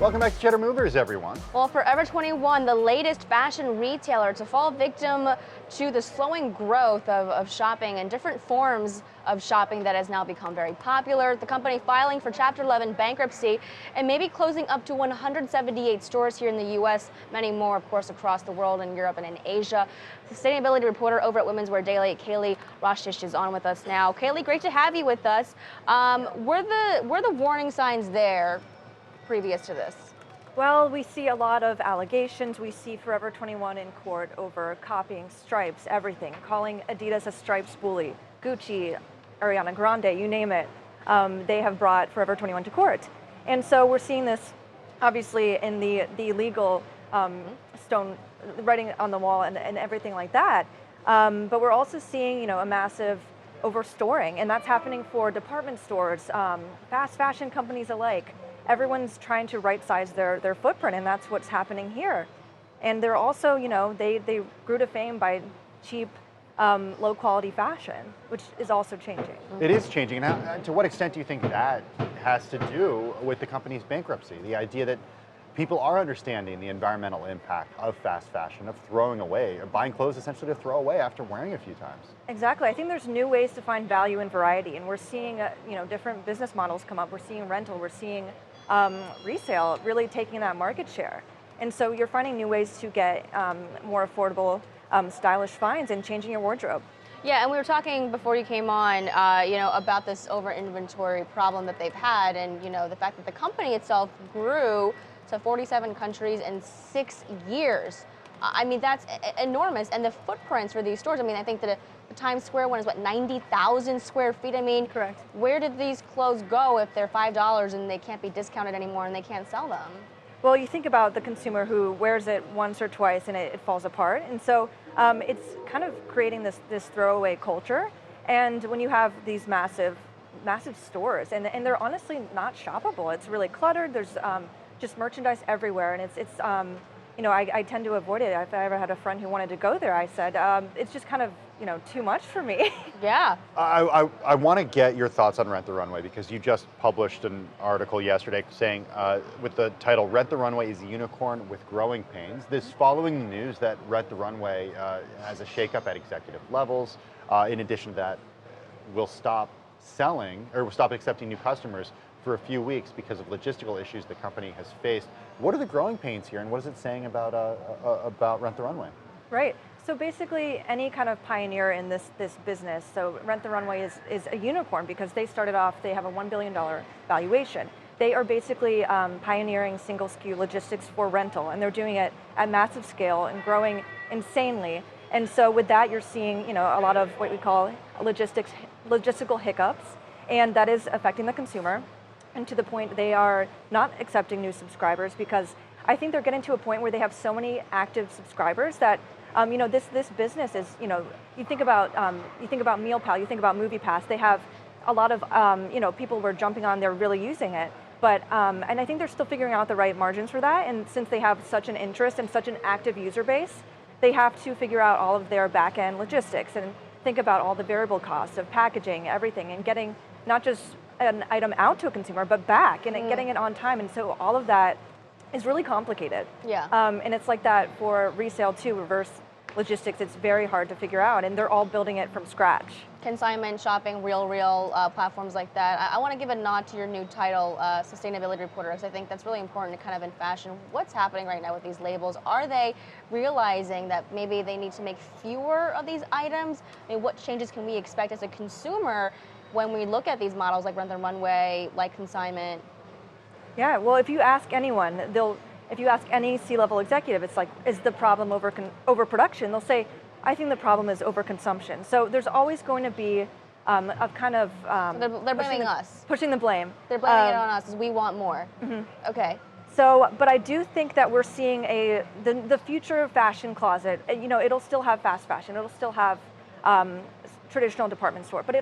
Welcome back to Cheddar Movers, everyone. Well, Forever 21, the latest fashion retailer to fall victim to the slowing growth of shopping and different forms of shopping that has now become very popular. The company filing for Chapter 11 bankruptcy and maybe closing up to 178 stores here in the U.S., many more, of course, across the world in Europe and in Asia. Sustainability reporter over at Women's Wear Daily, Kaley Roshitsh, is on with us now. Kaley, great to have you with us. Were the warning signs there previous to this? Well, we see a lot of allegations. We see Forever 21 in court over copying stripes, everything, calling Adidas a stripes bully, Gucci, Ariana Grande, you name it. They have brought Forever 21 to court. And so we're seeing this obviously in the legal stone writing on the wall and everything like that. But we're also seeing, a massive overstoring, and that's happening for department stores, fast fashion companies alike. Everyone's trying to right-size their footprint, and that's what's happening here. And they're also, they grew to fame by cheap, low-quality fashion, which is also changing. It is changing. And to what extent do you think that has to do with the company's bankruptcy? The idea that people are understanding the environmental impact of fast fashion, of throwing away, or buying clothes essentially to throw away after wearing a few times. Exactly. I think there's new ways to find value and variety, and we're seeing, different business models come up. We're seeing rental. We're seeing resale really taking that market share. And so you're finding new ways to get more affordable, stylish finds and changing your wardrobe. Yeah, and we were talking before you came on, about this over-inventory problem that they've had, and the fact that the company itself grew to 47 countries in 6 years. I mean, that's enormous, and the footprints for these stores. I mean, I think that the Times Square one is 90,000 square feet. I mean, correct. Where did these clothes go if they're $5 and they can't be discounted anymore and they can't sell them? Well, you think about the consumer who wears it once or twice and it falls apart, and so it's kind of creating this throwaway culture. And when you have these massive stores, and they're honestly not shoppable. It's really cluttered. There's just merchandise everywhere, and it's I tend to avoid it. If I ever had a friend who wanted to go there, I said, it's just kind of, too much for me. Yeah. I want to get your thoughts on Rent the Runway, because you just published an article yesterday saying, with the title, Rent the Runway is a unicorn with growing pains. This following the news that Rent the Runway has a shakeup at executive levels. In addition to that, will stop selling, or will stop accepting new customers for a few weeks because of logistical issues the company has faced. What are the growing pains here, and what is it saying about Rent the Runway? Right. So basically, any kind of pioneer in this business, so Rent the Runway is a unicorn because they started off, they have a $1 billion valuation. They are basically pioneering single SKU logistics for rental, and they're doing it at massive scale and growing insanely. And so with that, you're seeing a lot of what we call logistical hiccups, and that is affecting the consumer. And to the point, they are not accepting new subscribers because I think they're getting to a point where they have so many active subscribers that this business is, you think about MealPal, you think about MoviePass. They have a lot of people who are jumping on, they're really using it. But and I think they're still figuring out the right margins for that. And since they have such an interest and such an active user base, they have to figure out all of their back end logistics and think about all the variable costs of packaging, everything, and getting not just an item out to a consumer, but back and getting it on time. And so all of that is really complicated. Yeah. And it's like that for resale too, reverse logistics. It's very hard to figure out, and they're all building it from scratch. Consignment shopping, real platforms like that. I want to give a nod to your new title, Sustainability Reporter, because I think that's really important kind of in fashion. What's happening right now with these labels? Are they realizing that maybe they need to make fewer of these items? I mean, what changes can we expect as a consumer when we look at these models like Rent the Runway, like consignment? Yeah, well, if you ask anyone, if you ask any C-level executive, it's like, is the problem overproduction? They'll say, I think the problem is overconsumption. So there's always going to be a kind of they're blaming us, pushing the blame. They're blaming it on us because we want more. Mm-hmm. Okay. So, but I do think that we're seeing the future fashion closet. It'll still have fast fashion. It'll still have traditional department store, but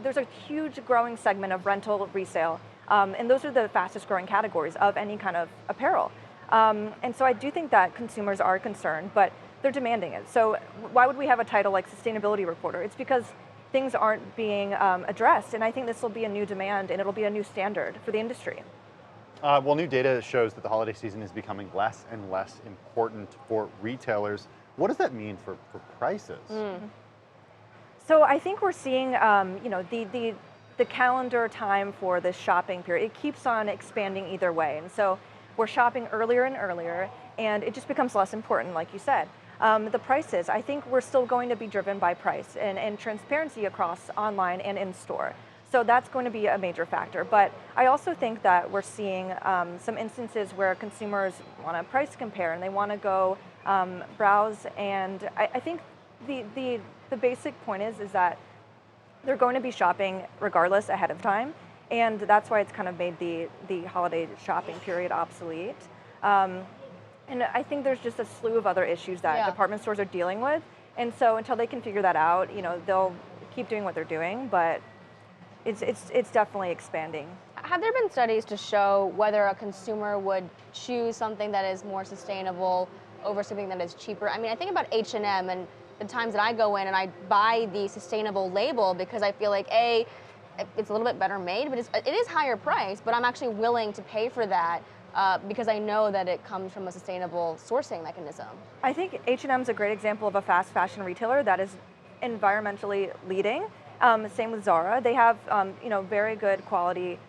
there's a huge growing segment of rental resale, and those are the fastest growing categories of any kind of apparel. And so I do think that consumers are concerned, but they're demanding it. So why would we have a title like Sustainability Reporter? It's because things aren't being addressed, and I think this will be a new demand, and it'll be a new standard for the industry. Well, new data shows that the holiday season is becoming less and less important for retailers. What does that mean for prices? So I think we're seeing, the calendar time for this shopping period, it keeps on expanding either way. And so we're shopping earlier and earlier, and it just becomes less important, like you said. The prices, I think we're still going to be driven by price and transparency across online and in store. So that's going to be a major factor. But I also think that we're seeing some instances where consumers want to price compare and they want to go browse. And I think the basic point is that they're going to be shopping regardless ahead of time. And that's why it's kind of made the holiday shopping period obsolete. And I think there's just a slew of other issues that department stores are dealing with. And so until they can figure that out, they'll keep doing what they're doing, but it's definitely expanding. Have there been studies to show whether a consumer would choose something that is more sustainable over something that is cheaper? I mean, I think about H&M and the times that I go in and I buy the sustainable label because I feel like it's a little bit better made, but it is higher price, but I'm actually willing to pay for that because I know that it comes from a sustainable sourcing mechanism. I think H&M is a great example of a fast fashion retailer that is environmentally leading. Same with Zara. They have very good quality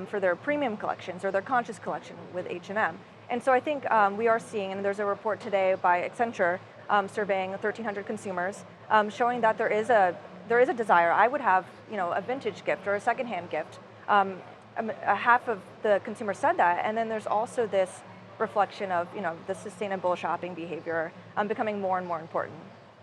for their premium collections or their conscious collection with H&M. And so I think we are seeing, and there's a report today by Accenture surveying 1,300 consumers, showing that there is a desire. I would have a vintage gift or a secondhand gift. Half of the consumers said that, and then there's also this reflection of the sustainable shopping behavior becoming more and more important.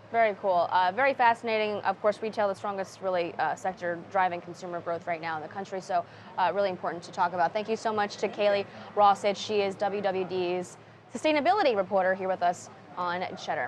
Very cool. Very fascinating. Of course, retail, the strongest really sector driving consumer growth right now in the country. So really important to talk about. Thank you so much to Kaley Roshitsh. She is WWD's sustainability reporter here with us on Cheddar.